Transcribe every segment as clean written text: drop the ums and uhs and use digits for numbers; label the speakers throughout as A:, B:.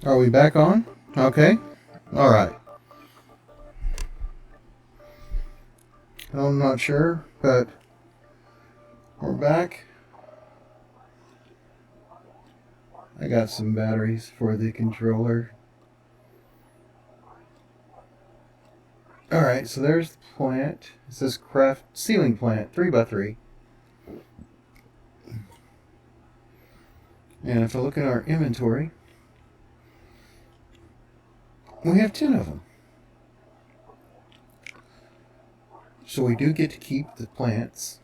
A: Are we back on? Okay. All right. I'm not sure, but we're back. I got some batteries for the controller. All right, so there's the plant. It says craft ceiling plant 3x3. And if I look at our inventory, we have 10 of them. So we do get to keep the plants.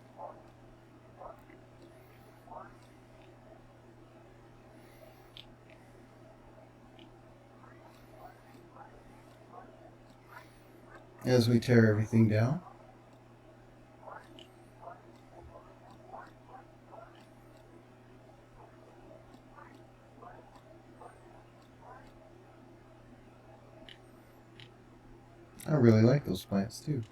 A: As we tear everything down. I really like those plants too.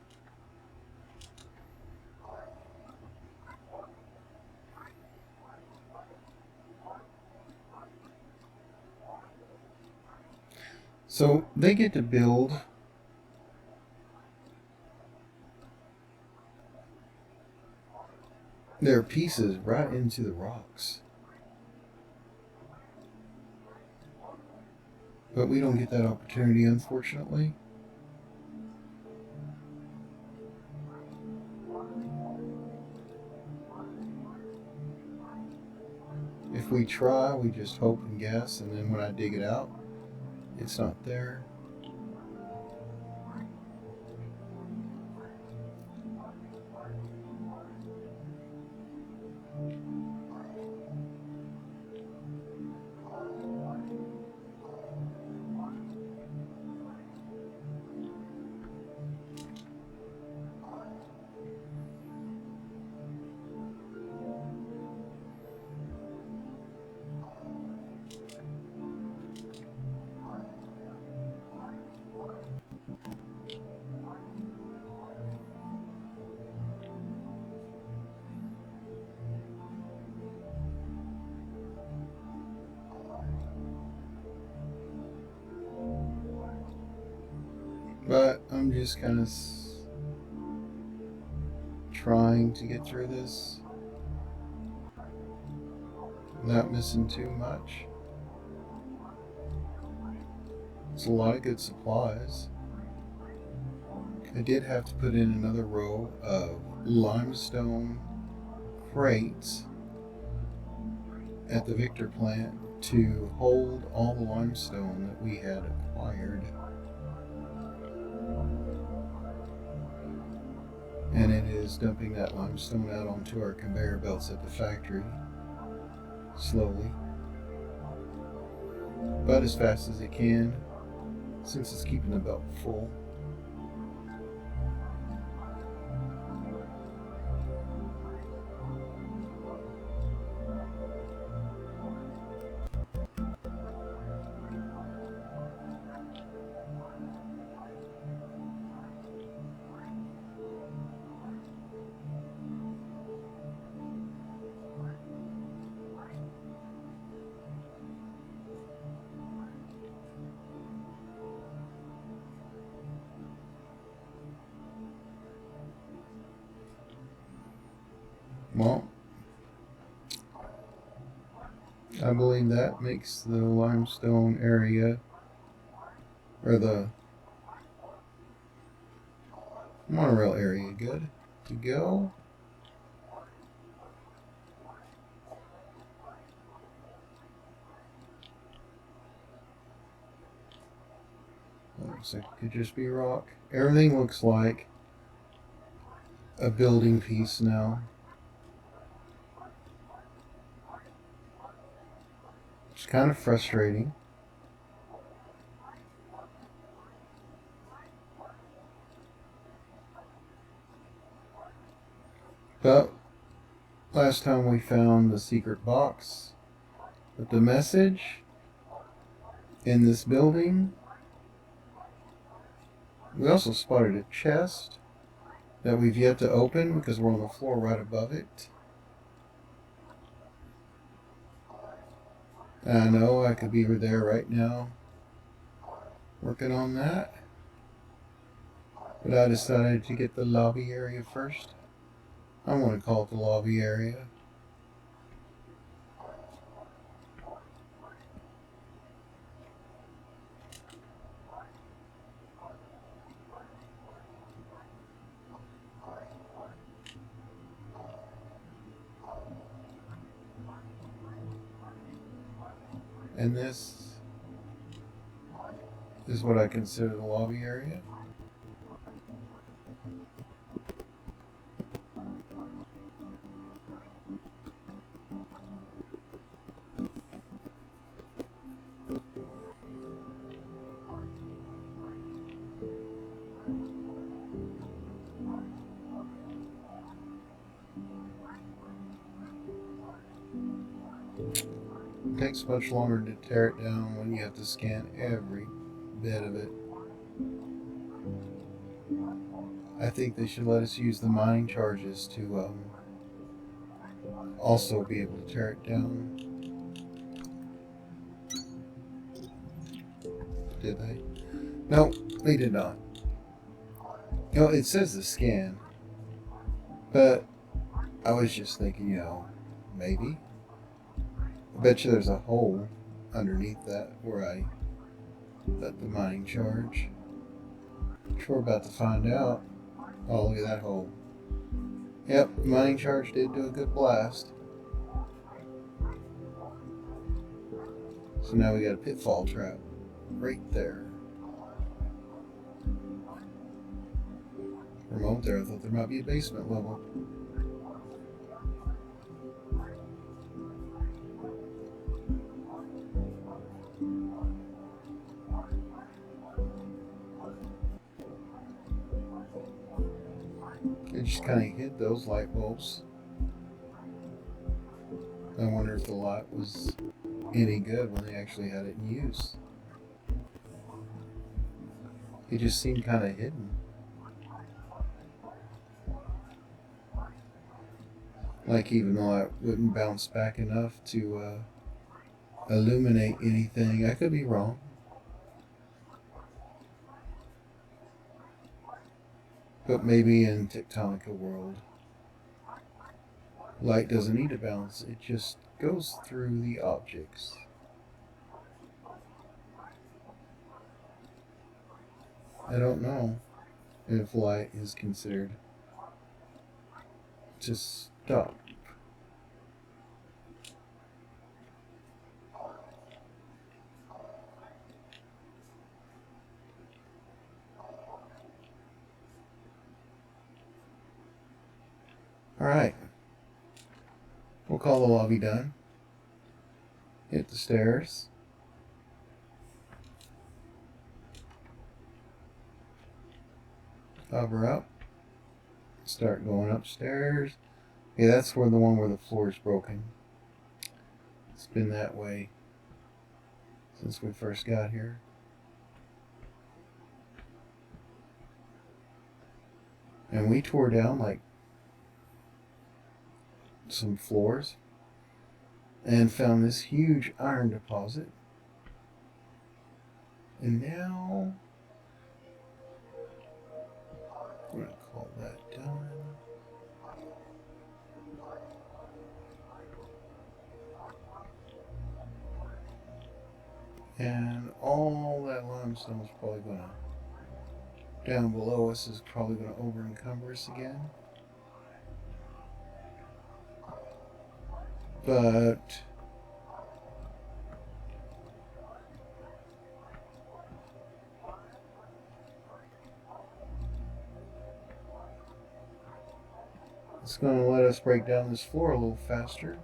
A: So they get to build their pieces right into the rocks. But we don't get that opportunity, unfortunately. If we try, we just hope and guess, and then when I dig it out, it's not there. But I'm just kind of trying to get through this without missing too much. It's a lot of good supplies. I did have to put in another row of limestone crates at the Victor plant to hold all the limestone that we had acquired. And it is dumping that limestone out onto our conveyor belts at the factory, slowly, but as fast as it can, since it's keeping the belt full. Well, I believe that makes the limestone area, or the monorail area, good to go. Looks like it could just be rock. Everything looks like a building piece now. It's kind of frustrating. But last time we found the secret box with the message in this building. We also spotted a chest that we've yet to open because we're on the floor right above it. I know I could be there right now working on that, but I decided to get the lobby area first. I want to call it the lobby area. And this is what I consider the lobby area. It takes much longer to tear it down when you have to scan every bit of it. I think they should let us use the mining charges to also be able to tear it down. Did they? No, they did not. You know, it says the scan, but I was just thinking, maybe. I bet you there's a hole underneath that where I let the mining charge. Which we're about to find out. Oh, look at that hole. Yep, the mining charge did do a good blast. So now we got a pitfall trap right there. For a moment there, I thought there might be a basement level. It just kind of hid those light bulbs. I wonder if the light was any good when they actually had it in use. It just seemed kind of hidden. Like even the light wouldn't bounce back enough to illuminate anything. I could be wrong. But maybe in Tectonica world, light doesn't need to bounce. It just goes through the objects. I don't know. if light is considered to stop. Alright, we'll call the lobby done. Hit the stairs. Hover up. Start going upstairs. Okay, that's where the one where the floor is broken. It's been that way since we first got here. And we tore down like some floors and found this huge iron deposit. And now we're going to call that done. And all that limestone is probably going to, down below us, is probably going to over encumber us again. But it's going to let us break down this floor a little faster.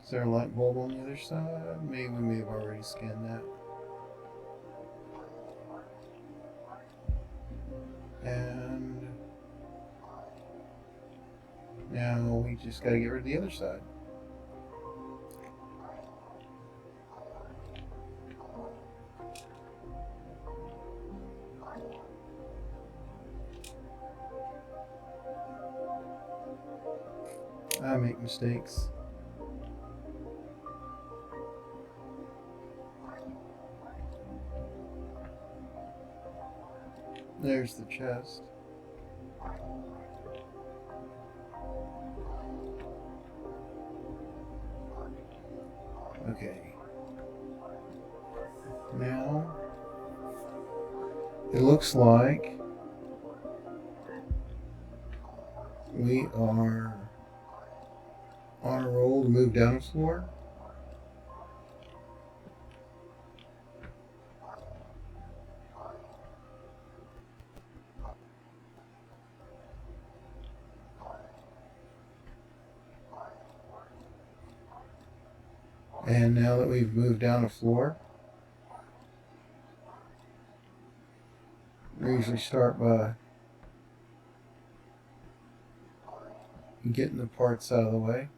A: Is there a light bulb on the other side? Maybe we may have already scanned that. And now we just got to get rid of the other side. I make mistakes. There's the chest. Okay. Now, it looks like we are on a roll to move down a floor. And now that we've moved down a floor, we usually start by getting the parts out of the way.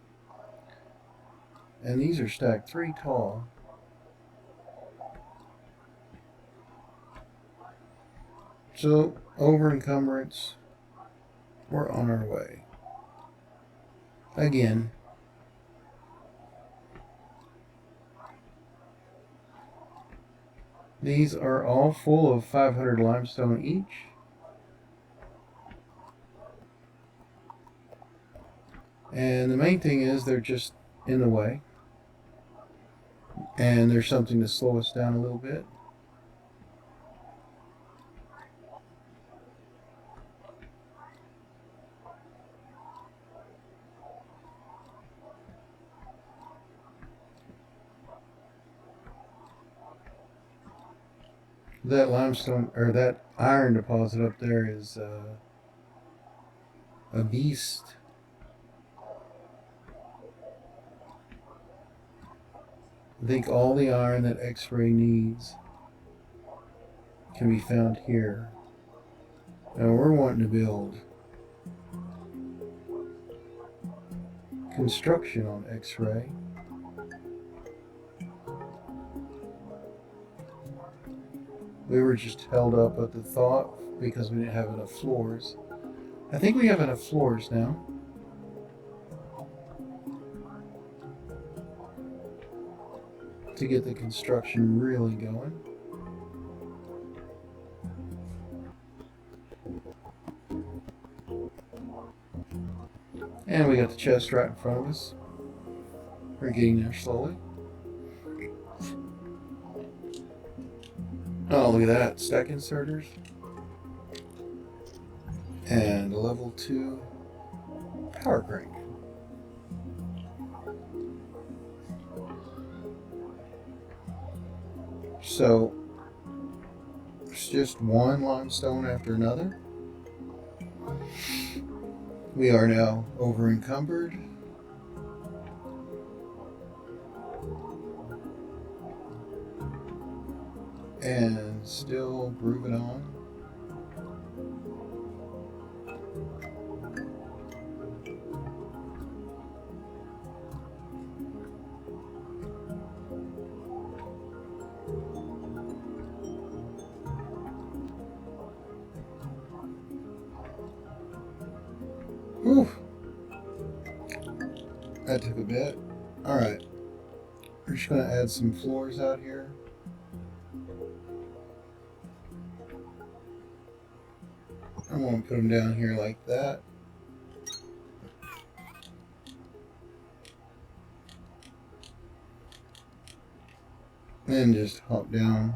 A: And these are stacked 3 tall. So, over encumbrance, we're on our way. Again. These are all full of 500 limestone each. And the main thing is they're just in the way. And there's something to slow us down a little bit. That limestone, or that iron deposit up there is a beast. I think all the iron that X-ray needs can be found here. Now we're wanting to build construction on X-ray. We were just held up at the thought because we didn't have enough floors. I think we have enough floors now. To get the construction really going. And we got the chest right in front of us. We're getting there slowly. Oh, look at that. Stack inserters. And a level 2 power crank. So, it's just one limestone after another. We are now over encumbered. And still grooving on. Whew. That took a bit. Alright. We're just going to add some floors out here. I'm going to put them down here like that. Then just hop down.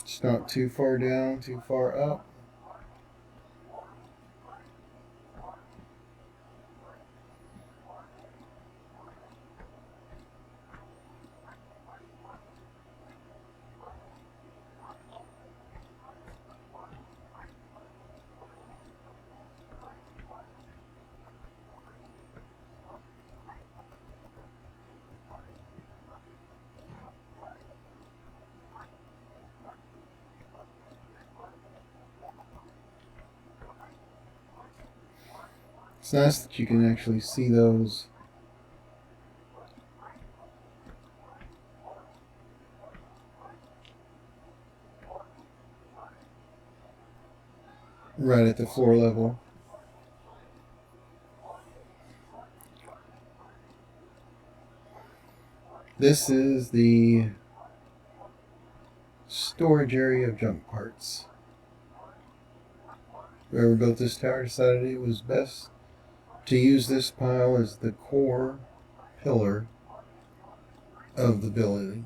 A: It's not too far down, too far up. It's nice that you can actually see those right at the floor level. This is the storage area of junk parts. Whoever built this tower decided it was best to use this pile as the core pillar of the building.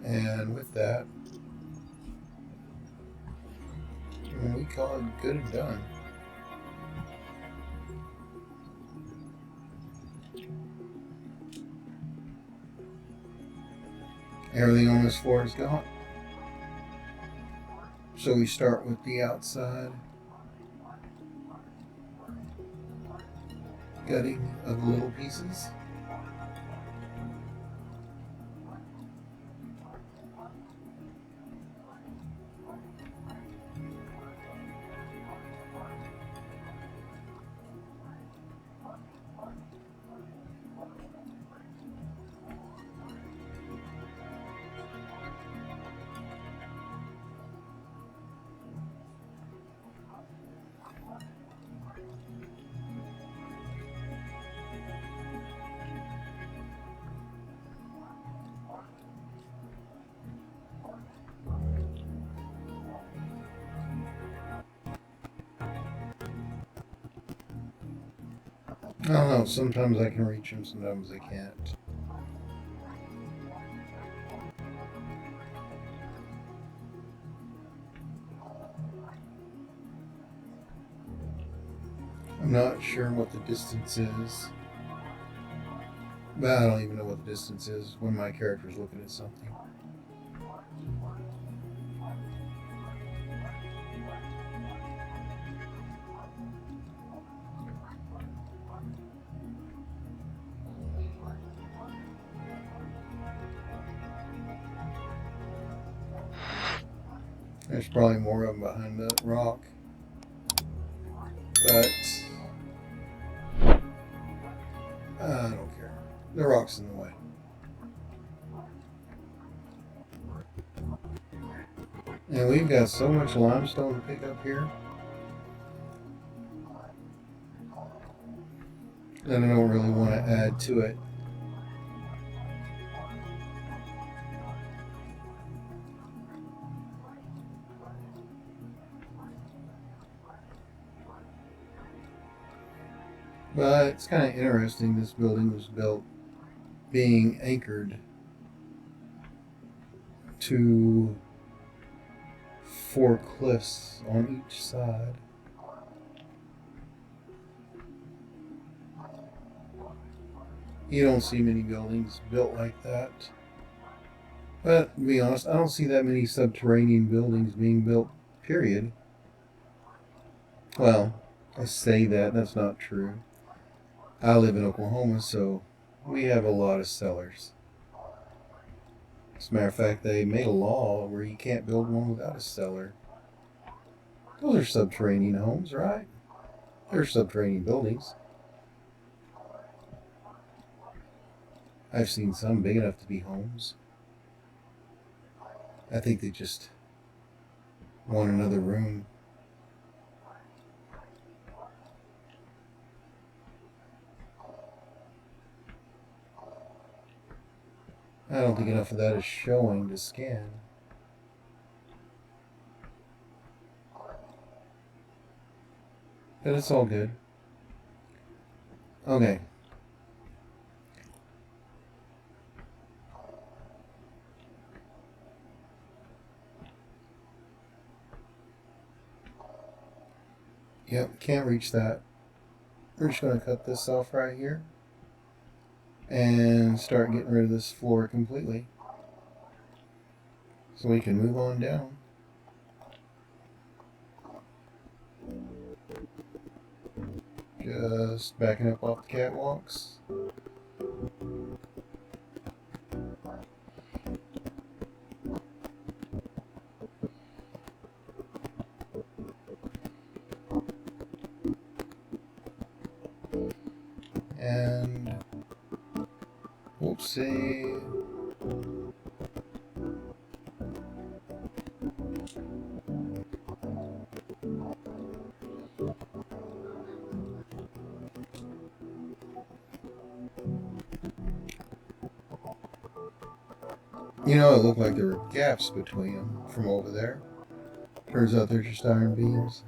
A: And with that, we call it good and done. Everything on this floor is gone. So we start with the outside gutting of little pieces. I don't know, sometimes I can reach them, sometimes I can't. I'm not sure what the distance is. But I don't even know what the distance is when my character's looking at something. There's probably more of them behind that rock. But I don't care. The rock's in the way. And we've got so much limestone to pick up here. and I don't really want to add to it. But it's kind of interesting. This building was built being anchored to 4 cliffs on each side. You don't see many buildings built like that. But to be honest, I don't see that many subterranean buildings being built, period. Well, I say that, that's not true. I live in Oklahoma, so we have a lot of cellars. As a matter of fact, they made a law where you can't build one without a cellar. Those are subterranean homes, right? They're subterranean buildings. I've seen some big enough to be homes. I think they just want another room. I don't think enough of that is showing to scan. But it's all good. Okay. Yep, can't reach that. We're just going to cut this off right here and start getting rid of this floor completely so we can move on down. Just backing up off the catwalks. And whoopsie. You know, it looked like there were gaps between them from over there. Turns out they're just iron beams.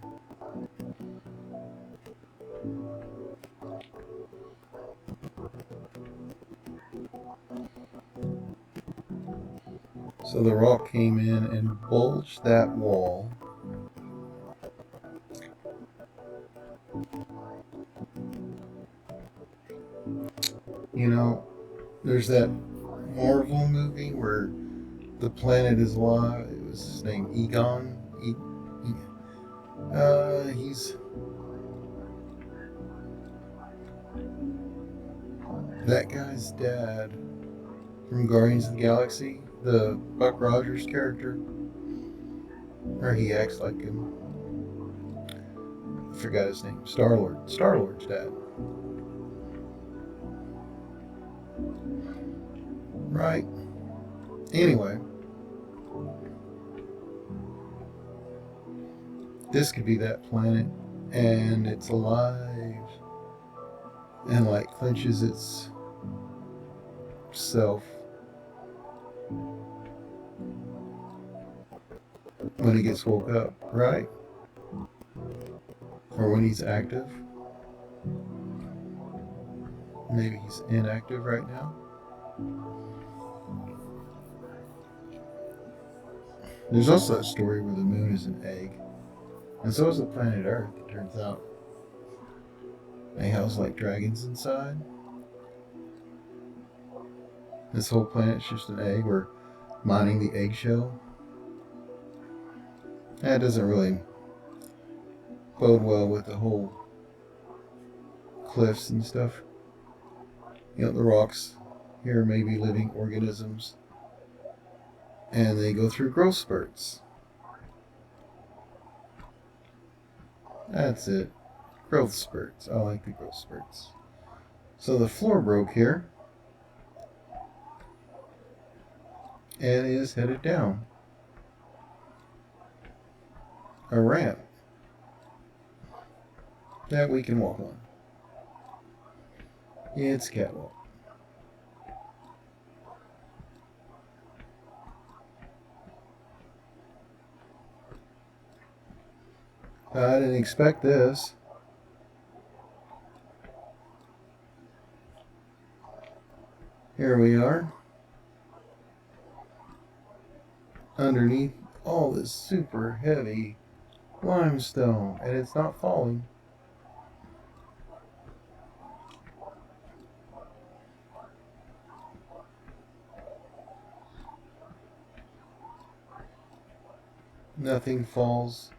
A: So the rock came in and bulged that wall. You know, there's that Marvel movie where the planet is alive. It was his name, Egon. He's that guy's dad from Guardians of the Galaxy, the Buck Rogers character. Or he acts like him. I forgot his name. Star-Lord. Star-Lord's dad. Right. Anyway. This could be that planet, and it's alive, and like clenches itself when it gets woke up, right? Or when he's active. Maybe he's inactive right now. There's also that story where the moon is an egg. And so is the planet Earth, it turns out. They house like dragons inside. This whole planet's just an egg. We're mining the eggshell. That doesn't really bode well with the whole cliffs and stuff. You know, the rocks here may be living organisms. And they go through growth spurts. That's it. Growth spurts. I like the growth spurts. So the floor broke here. And is headed down. A ramp that we can walk on. It's catwalk. I didn't expect this. Here we are. Underneath all this super heavy limestone, and it's not falling. Nothing falls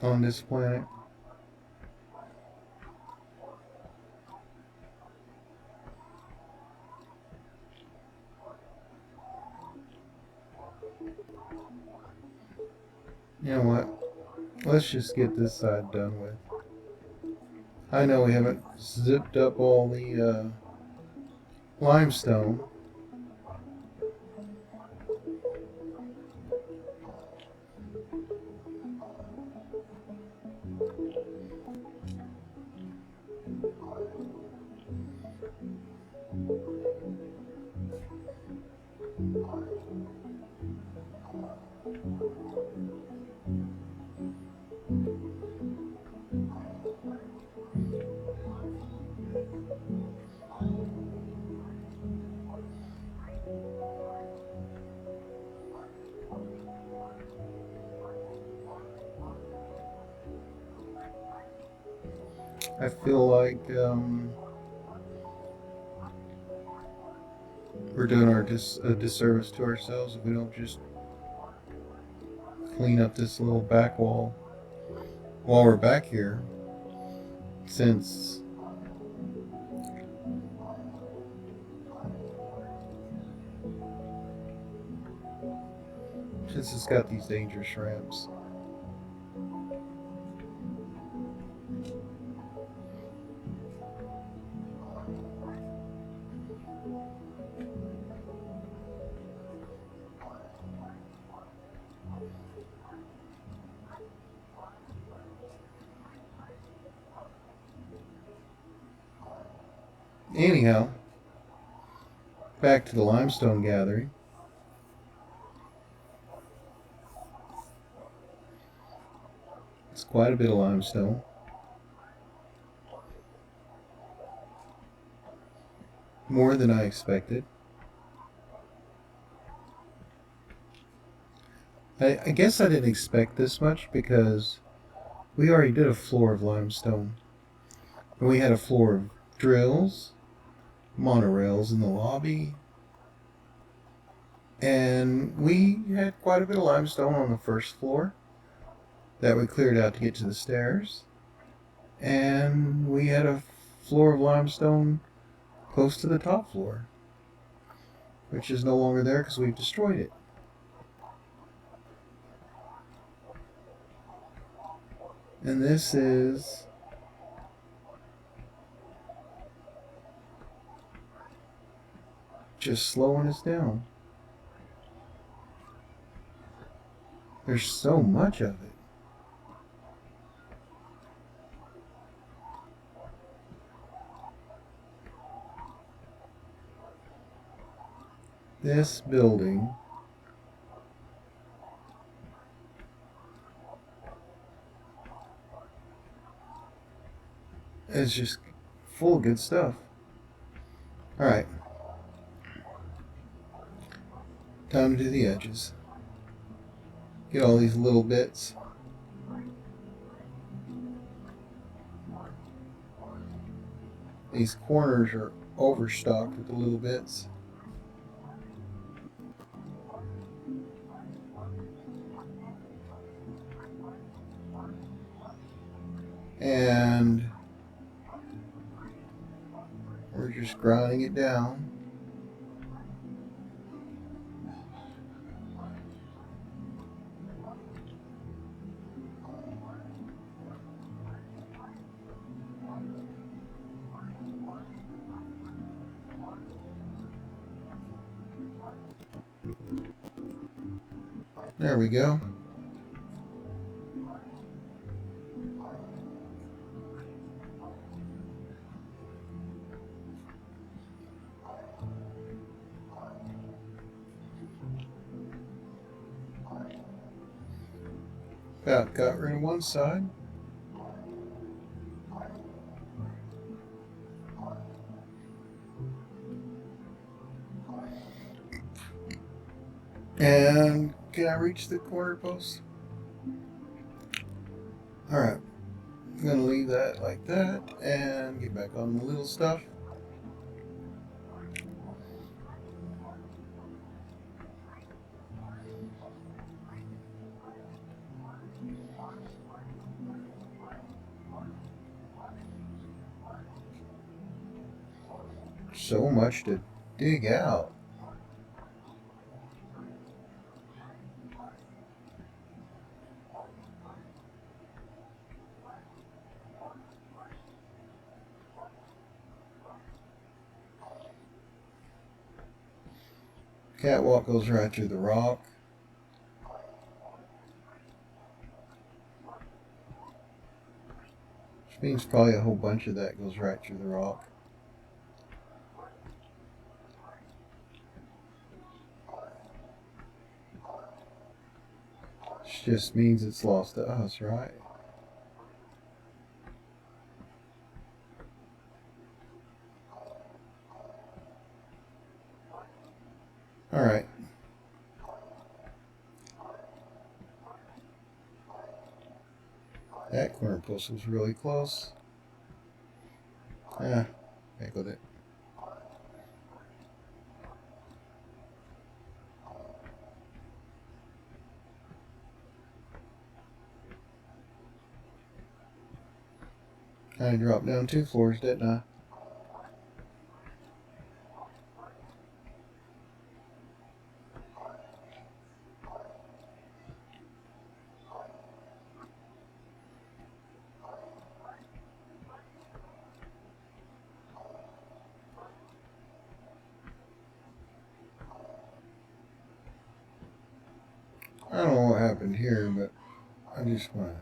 A: on this planet. You know what? Let's just get this side done with. I know we haven't zipped up all the limestone. I feel like we're doing a disservice to ourselves if we don't just clean up this little back wall while we're back here, since it's got these dangerous ramps. Anyhow, back to the limestone gathering. It's quite a bit of limestone. More than I expected. I guess I didn't expect this much because we already did a floor of limestone. And we had a floor of drills, monorails in the lobby, and we had quite a bit of limestone on the first floor that we cleared out to get to the stairs, and we had a floor of limestone close to the top floor, which is no longer there because we've destroyed it. And this is just slowing us down. There's so much of it. This building is just full of good stuff. Alright. Time to do the edges. Get all these little bits. These corners are overstocked with the little bits. And we're just grinding it down. There we go. About got rid of one side. And can I reach the corner post? Alright. I'm going to leave that like that and get back on the little stuff. So much to dig out. Catwalk goes right through the rock. Which means probably a whole bunch of that goes right through the rock. Which just means it's lost to us, right? Alright. That corner post was really close. Heck with it. I dropped down 2 floors, didn't I? I don't know what happened here, but I just want to.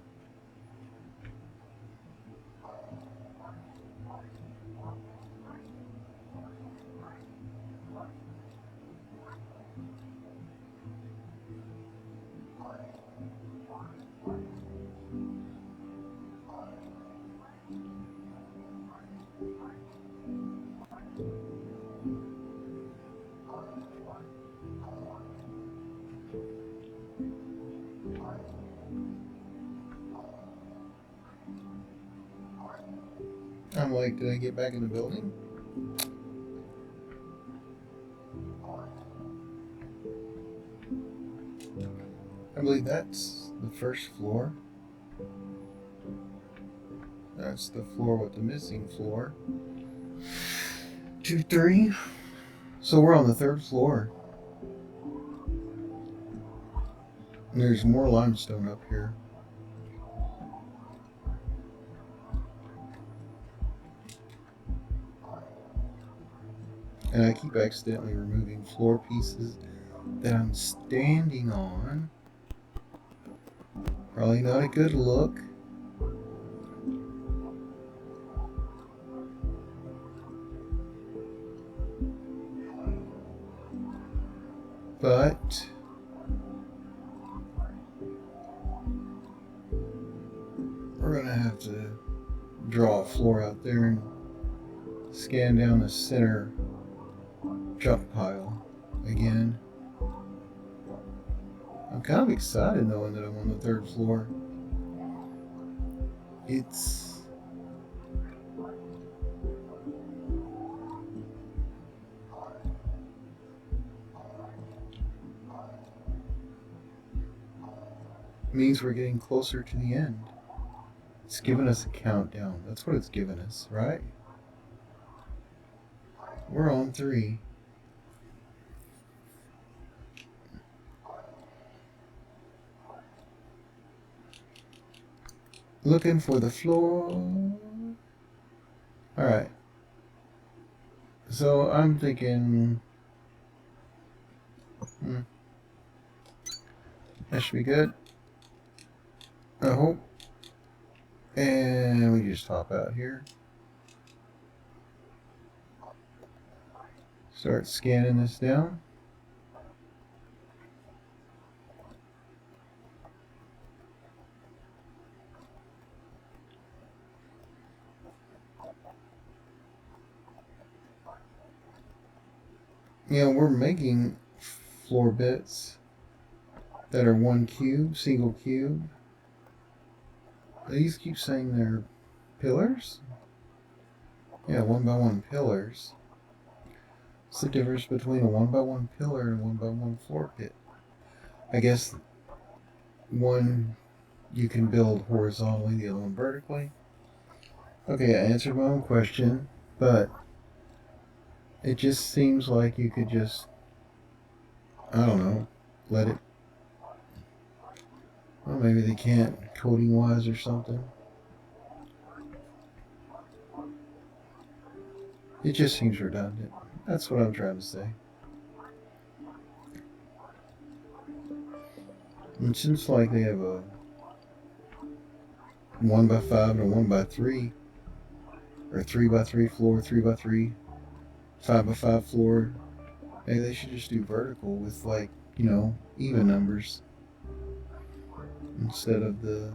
A: I'm like, did I get back in the building? I believe that's the first floor. That's the floor with the missing floor. 2, 3. So we're on the 3rd floor. And there's more limestone up here. And I keep accidentally removing floor pieces that I'm standing on. Probably not a good look. But we're gonna have to draw a floor out there and scan down the center junk pile again. I'm kind of excited knowing that I'm on the 3rd floor. It's means we're getting closer to the end. It's giving us a countdown. That's what it's giving us, right? We're on 3. Looking for the floor. Alright. So I'm thinking that should be good. I hope. And we just hop out here. Start scanning this down. We're making floor bits that are 1 cube, single cube. These keep saying they're pillars? Yeah, 1x1 pillars. What's the difference between a 1x1 pillar and a 1x1 floor pit? I guess one you can build horizontally, the other one vertically. Okay, I answered my own question, but it just seems like you could just, I don't know, let it. Well, maybe they can't coding wise or something. It just seems redundant. That's what I'm trying to say. It seems like they have a 1x5 and a 1x3, or 3x3 floor, 3x3, 5x5 floor. Maybe they should just do vertical with, like, even numbers instead of the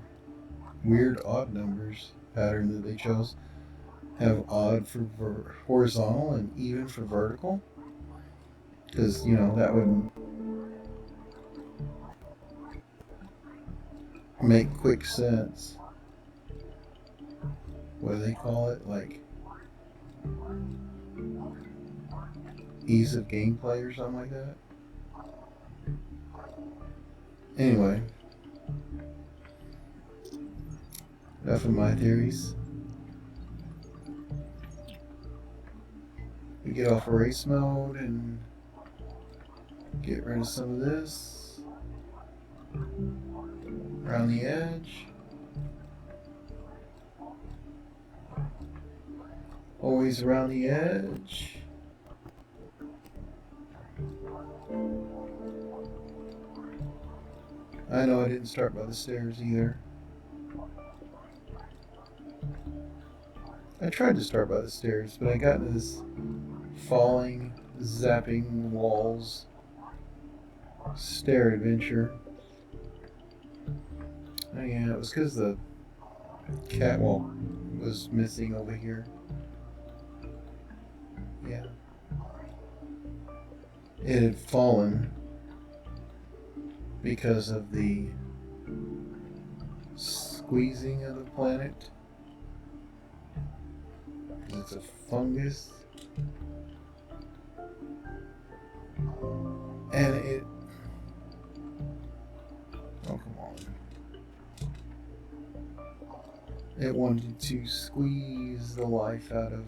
A: weird odd numbers pattern that they chose. Have odd for horizontal and even for vertical, because that would make quick sense. What do they call it? Like ease of gameplay or something like that. Anyway, enough of my theories. We get off race mode and get rid of some of this around the edge. Always around the edge. I know I didn't start by the stairs either. I tried to start by the stairs, but I got into this falling, zapping walls stair adventure. Oh yeah, it was because the catwalk was missing over here. Yeah. It had fallen because of the squeezing of the planet. It's a fungus. And it... Oh, come on. It wanted to squeeze the life out of...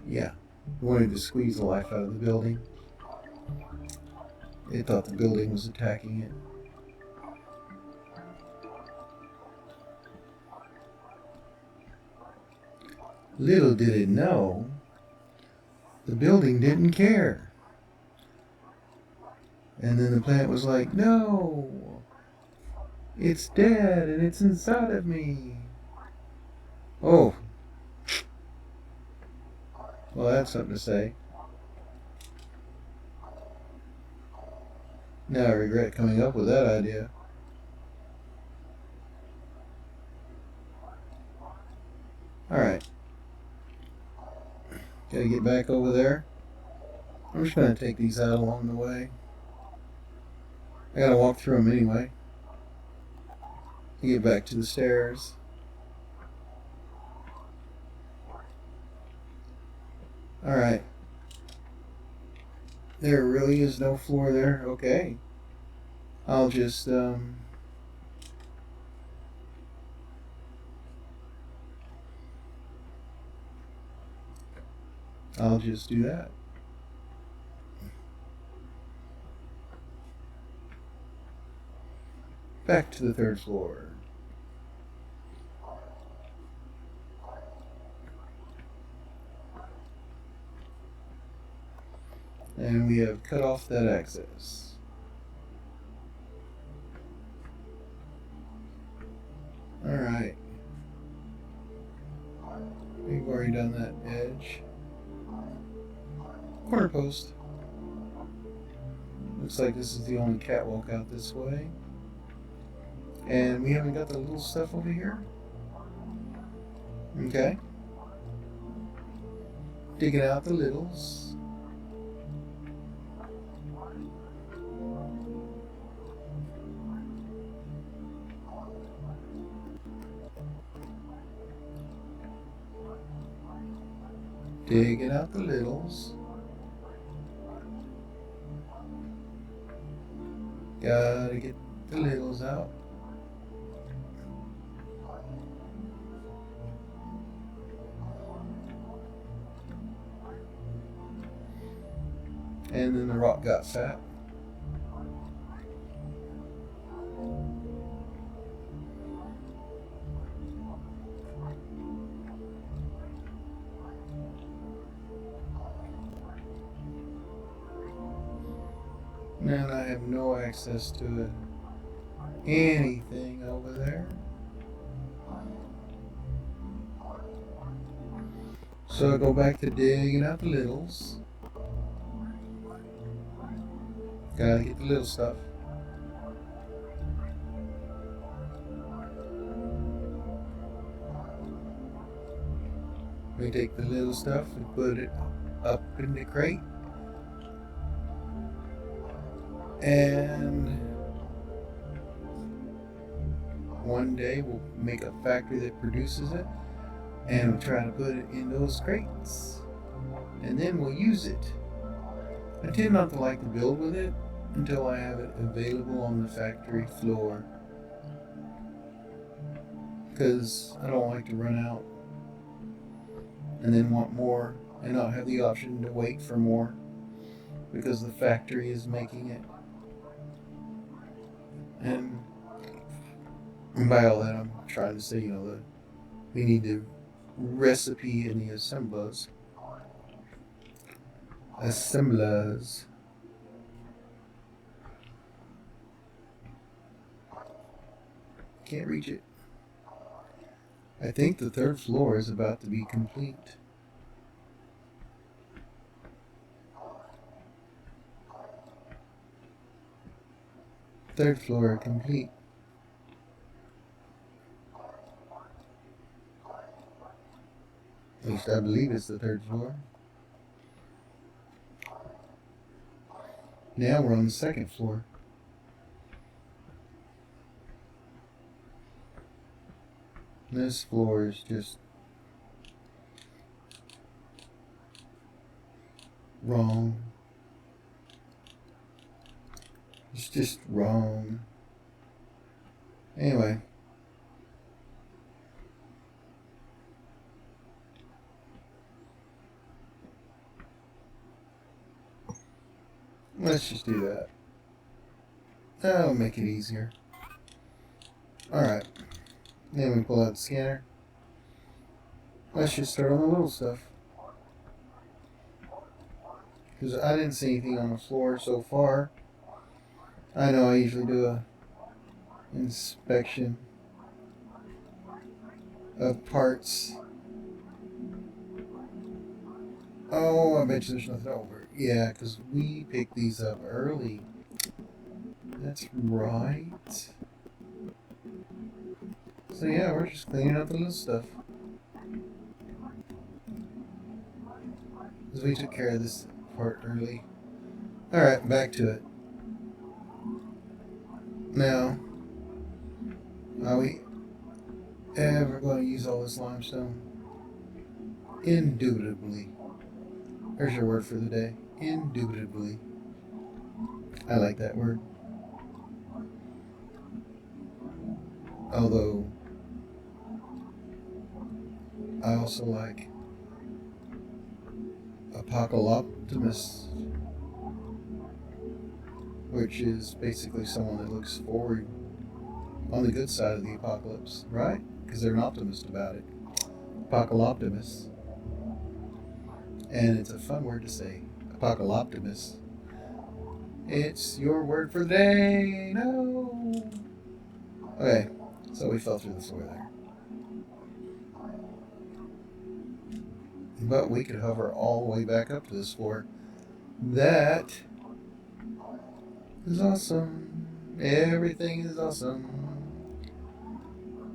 A: Yeah. It wanted to squeeze the life out of the building. It thought the building was attacking it. Little did it know, the building didn't care. And then the plant was like, no, it's dead and it's inside of me. Oh, well, that's something to say. Now I regret coming up with that idea. Alright. Gotta get back over there. I'm just gonna take these out along the way. I gotta walk through them anyway. To get back to the stairs. Alright. There really is no floor there? Okay. I'll just, do that. Back to the 3rd floor. And we have cut off that access. Alright. We've already done that edge. Corner post. Looks like this is the only catwalk out this way. And we haven't got the little stuff over here. Okay. Digging out the littles. Digging out the littles. Gotta get the littles out. And then the rock got fat. And I have no access to anything over there. So I go back to digging out the littles. Gotta get the little stuff. We take the little stuff and put it up in the crate. And one day we'll make a factory that produces it and we'll try to put it in those crates. And then we'll use it. I tend not to like to build with it until I have it available on the factory floor, because I don't like to run out and then want more and not have the option to wait for more because the factory is making it. And by all that, I'm trying to say, that we need the recipe in the assemblers. Can't reach it. I think the third floor is about to be complete. Third floor complete. At least I believe it's the third floor. Now we're on the second floor. This floor is just wrong. It's just wrong. Anyway. Let's just do that. That'll make it easier. Alright. Then we pull out the scanner. Let's just start on the little stuff. Because I didn't see anything on the floor so far. I know I usually do a inspection of parts. Oh, I bet you there's nothing over. Yeah, because we picked these up early. That's right. So yeah, we're just cleaning up the little stuff. Because we took care of this part early. Alright, back to it. Now, are we ever going to use all this limestone? Indubitably. There's your word for the day. Indubitably. I like that word. Although, I also like apocalyptimist, which is basically someone that looks forward on the good side of the apocalypse, right? Because they're an optimist about it. Apocalyptimist. And it's a fun word to say. Apocalyptimist. It's your word for the day. No. Okay, so we fell through the floor there. But we could hover all the way back up to this floor. That is awesome. Everything is awesome.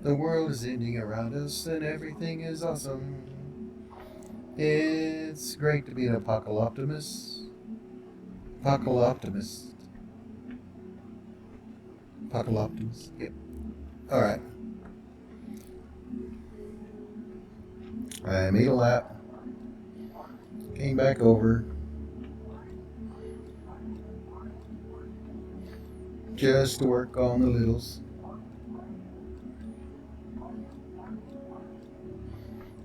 A: The world is ending around us and everything is awesome. It's great to be an apocalyptimist. Apocalyptimist. Apocalyptimist. Yep. Alright. I made a lap. Came back over. Just to work on the littles.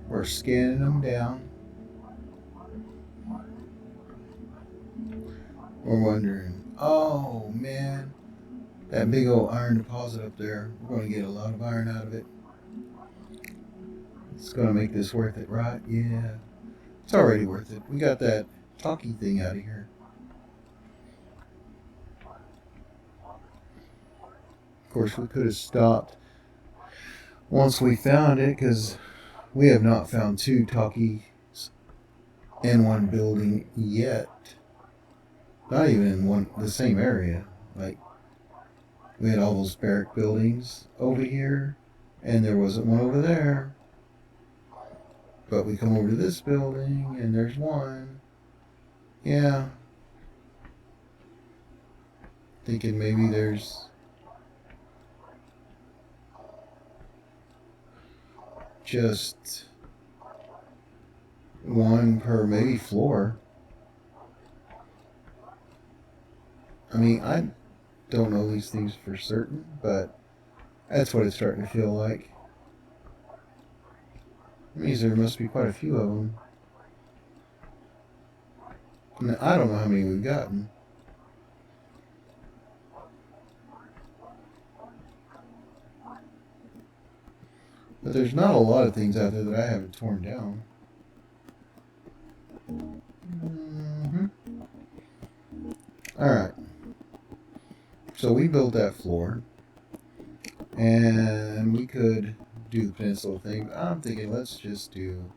A: We're scanning them down. We're wondering, oh man, that big old iron deposit up there, we're going to get a lot of iron out of it. It's going to make this worth it, right? Yeah, it's already worth it. We got that talkie thing out of here. Of course, we could have stopped once we found it, because we have not found two talkies in one building yet. Not even in the same area. Like, we had all those barrack buildings over here, and there wasn't one over there. But we come over to this building, and there's one. Yeah. Thinking maybe there's just one per maybe floor. I mean, I don't know these things for certain, but that's what it's starting to feel like. It means there must be quite a few of them. And I don't know how many we've gotten. But there's not a lot of things out there that I haven't torn down. Alright. So we built that floor. And we could do the peninsula thing. I'm thinking let's just do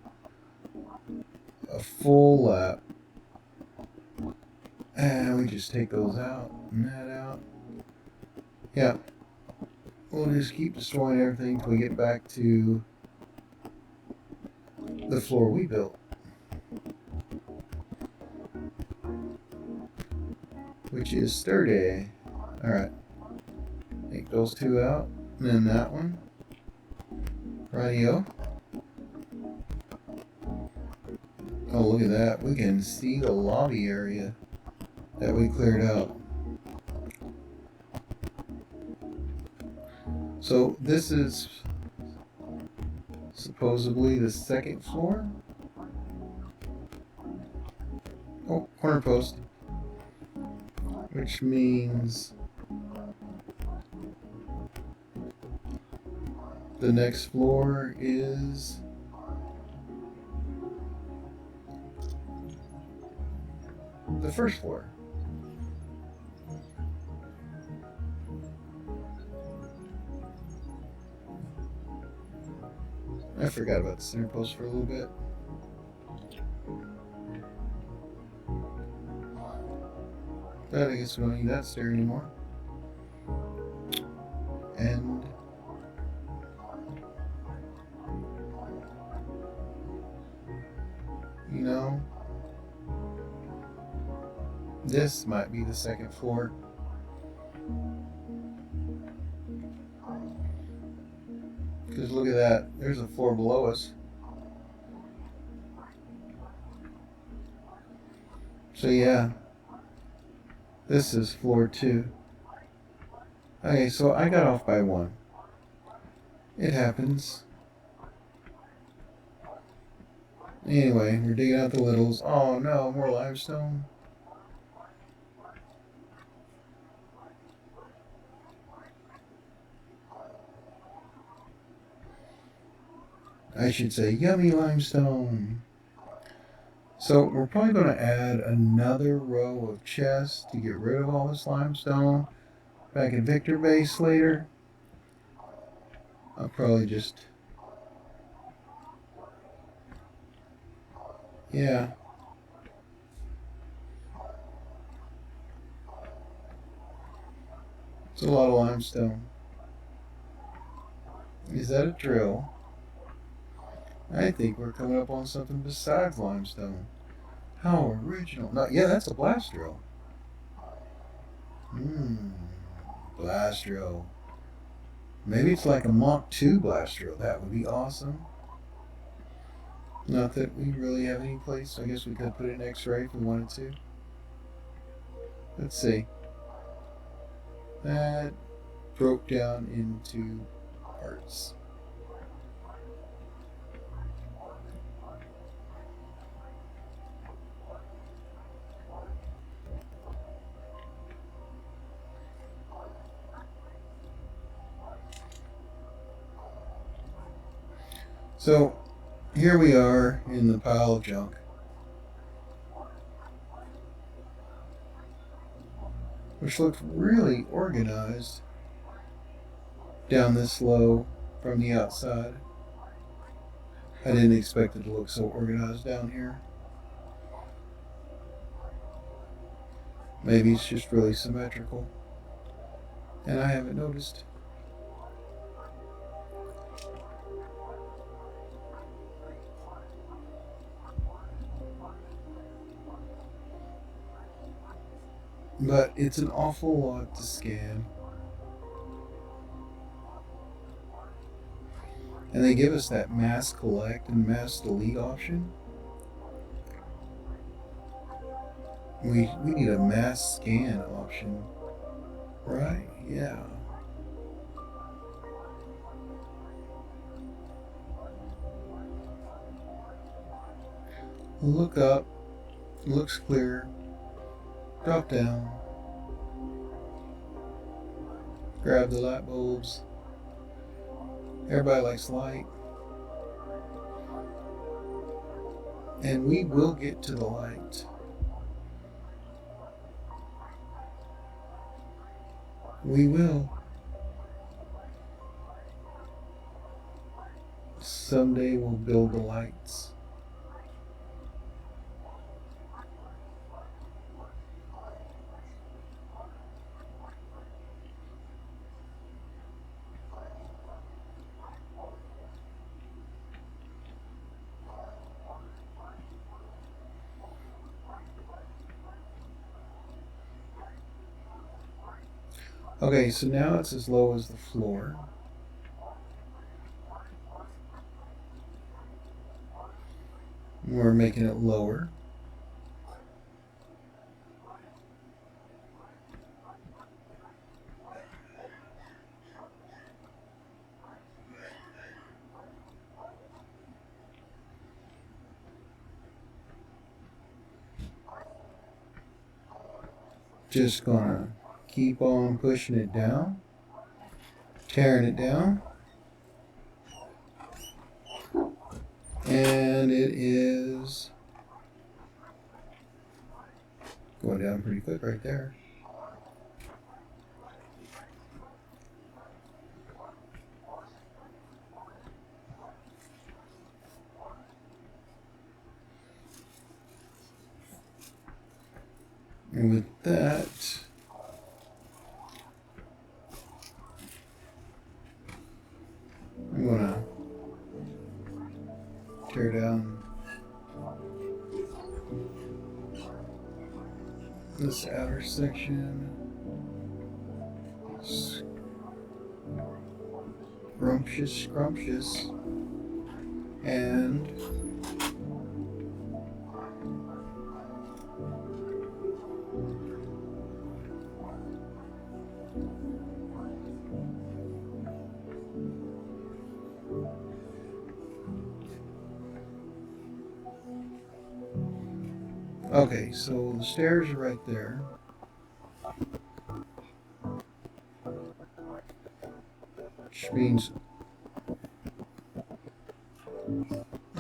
A: a full lap. And we just take those out and that out. Yeah. We'll just keep destroying everything until we get back to the floor we built. Which is sturdy. Alright. Take those two out. And then that one. Rightio. Oh, look at that. We can see the lobby area that we cleared out. So this is supposedly the second floor. Oh, corner post. Which means the next floor is the first floor. I forgot about the center post for a little bit. But I guess we don't need that stair anymore. And you know, this might be the second floor. Because look at that, there's a floor below us. So yeah, this is floor 2. Okay, so I got off by 1. It happens. Anyway, we're digging out the littles. Oh no, more limestone. I should say yummy limestone. So we're probably going to add another row of chests to get rid of all this limestone back in Victor Base later. I'll probably just, yeah. It's a lot of limestone. Is that a drill? I think we're coming up on something besides limestone. How original. No, yeah, that's a blast drill. Hmm. Blast drill. Maybe it's like a Mach 2 blast drill. That would be awesome. Not that we really have any place. I guess we could put it in X-ray if we wanted to. Let's see. That broke down into parts. So here we are in the pile of junk. Which looked really organized down this low from the outside. I didn't expect it to look so organized down here. Maybe it's just really symmetrical and I haven't noticed. But it's an awful lot to scan. And they give us that mass collect and mass delete option. We need a mass scan option. Right? Yeah. Look up. Looks clear. Drop down. Grab the light bulbs. Everybody likes light. And we will get to the light. We will. Someday we'll build the lights. Okay, so now it's as low as the floor. We're making it lower. Just gonna keep on pushing it down, tearing it down. And it is going down pretty quick right there. And with that, I'm gonna tear down this outer section. Scrumptious. And okay, so the stairs are right there. Which means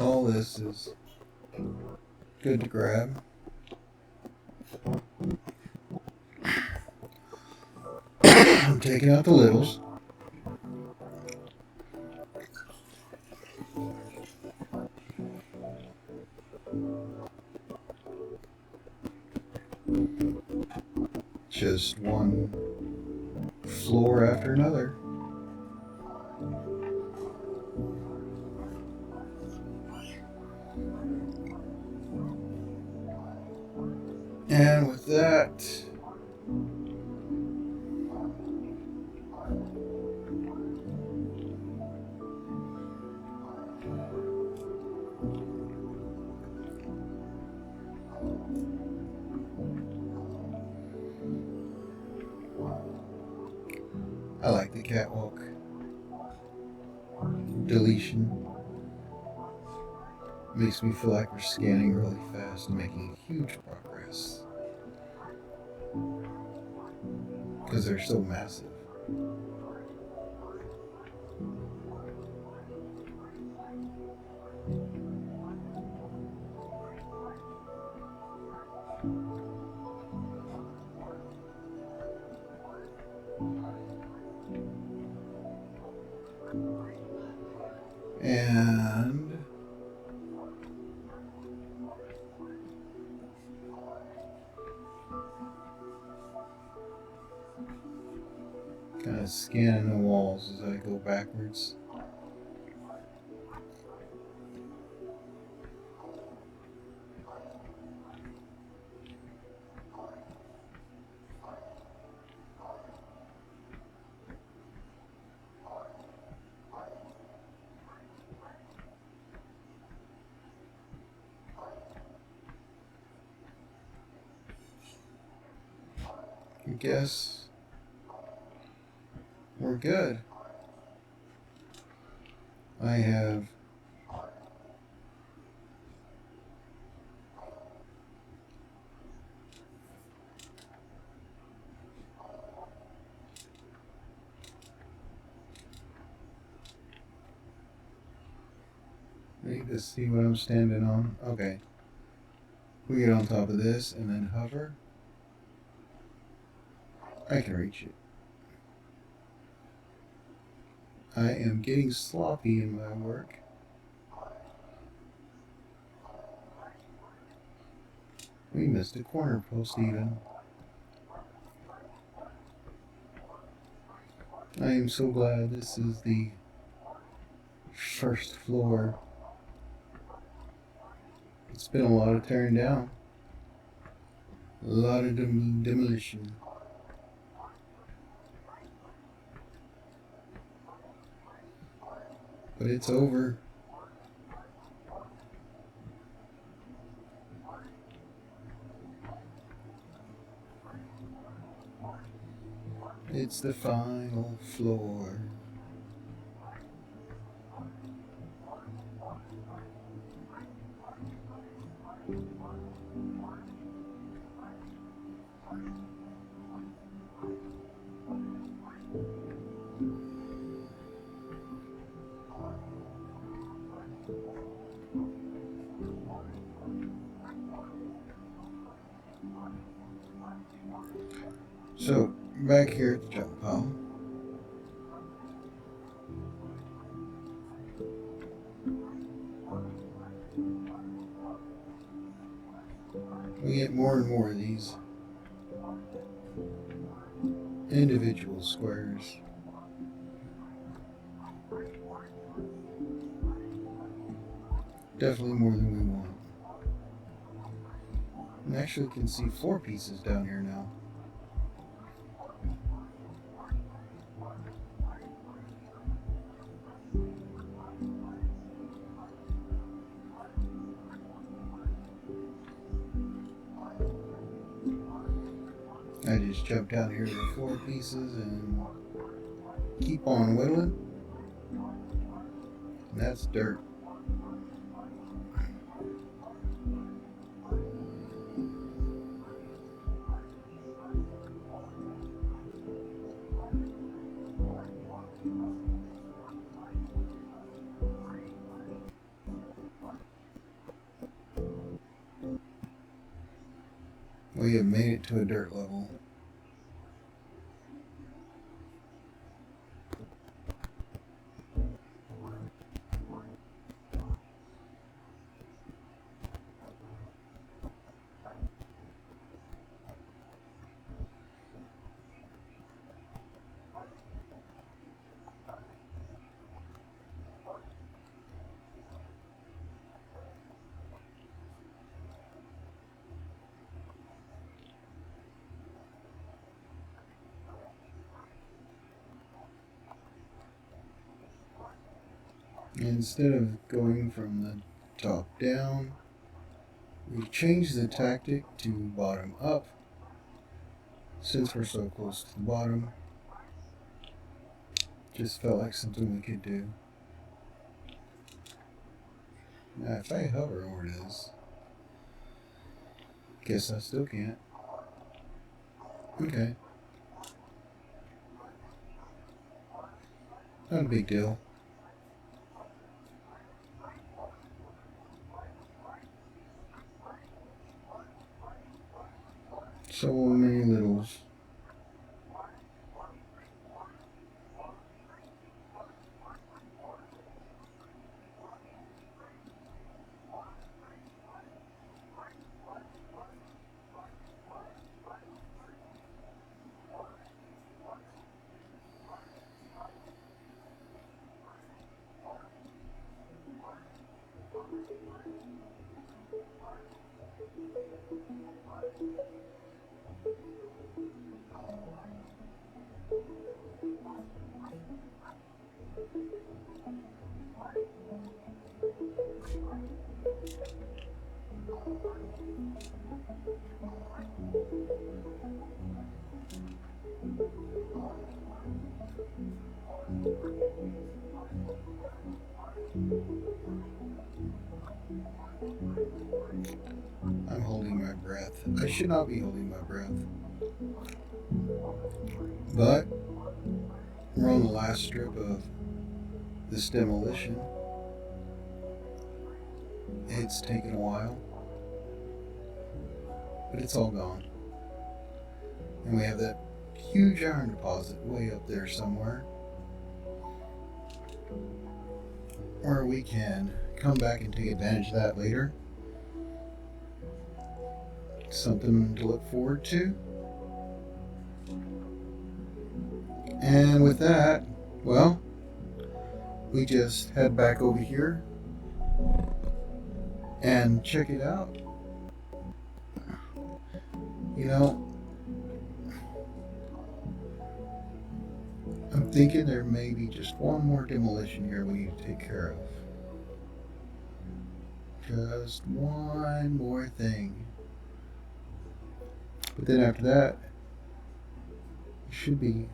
A: all this is good to grab. I'm taking out the littles. Just one floor after another. And with that, I like the catwalk. Deletion makes me feel like we're scanning really fast and making huge progress. Because they're so massive. And kind of scanning the walls as I go backwards. I guess we're good. I have I need to see what I'm standing on. Okay. We get on top of this and then hover. I can reach it. I am getting sloppy in my work. We missed a corner post even. I am so glad this is the first floor. It's been a lot of tearing down. A lot of demolition. But it's over. It's the final floor. So, back here at the jump pile, we get more and more of these individual squares. Definitely more than we want. And actually can see 4 pieces down here now. I just jump down here to 4 pieces and keep on whittling. And that's dirt. We have made it to a dirt level. Instead of going from the top down, we changed the tactic to bottom up. Since we're so close to the bottom, just felt like something we could do. Now, if I hover over this, guess I still can't. Okay. Not a big deal. So many littles. I'm holding my breath. I should not be holding my breath. But we're on the last strip of this demolition. It's taken a while, but it's all gone. And we have that huge iron deposit way up there somewhere where we can come back and take advantage of that later. Something to look forward to. And with that, well, we just head back over here and check it out. You know, I'm thinking there may be just one more demolition here we need to take care of. Just one more thing. But then after that, it should be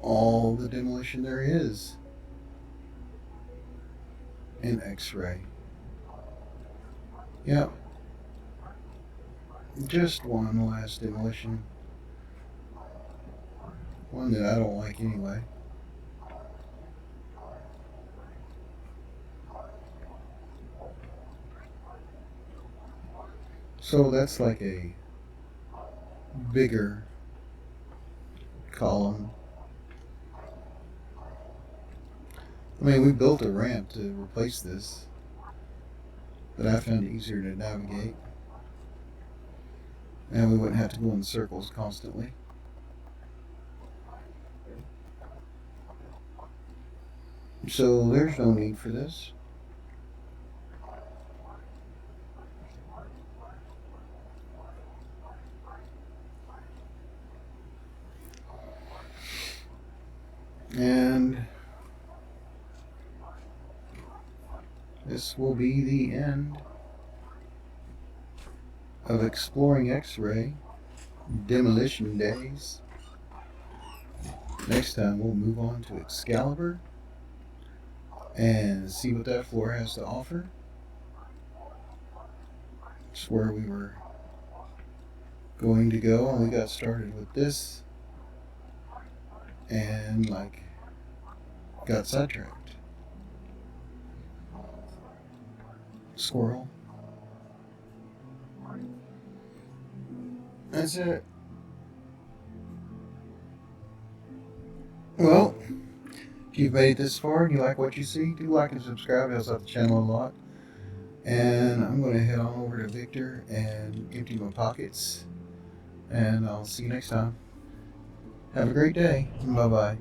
A: all the demolition there is in X-ray. Yep. Just one last demolition. One that I don't like anyway. So that's like a bigger column. I mean, we built a ramp to replace this, but I found it easier to navigate, and we wouldn't have to go in circles constantly. So there's no need for this. And this will be the end of exploring X-ray demolition days. Next time we'll move on to Excalibur and see what that floor has to offer. It's where we were going to go, and we got started with this and got sidetracked. Squirrel. That's it. Well, if you've made it this far and you like what you see, do like and subscribe. It helps out the channel a lot. And I'm going to head on over to Victor and empty my pockets. And I'll see you next time. Have a great day. Bye-bye.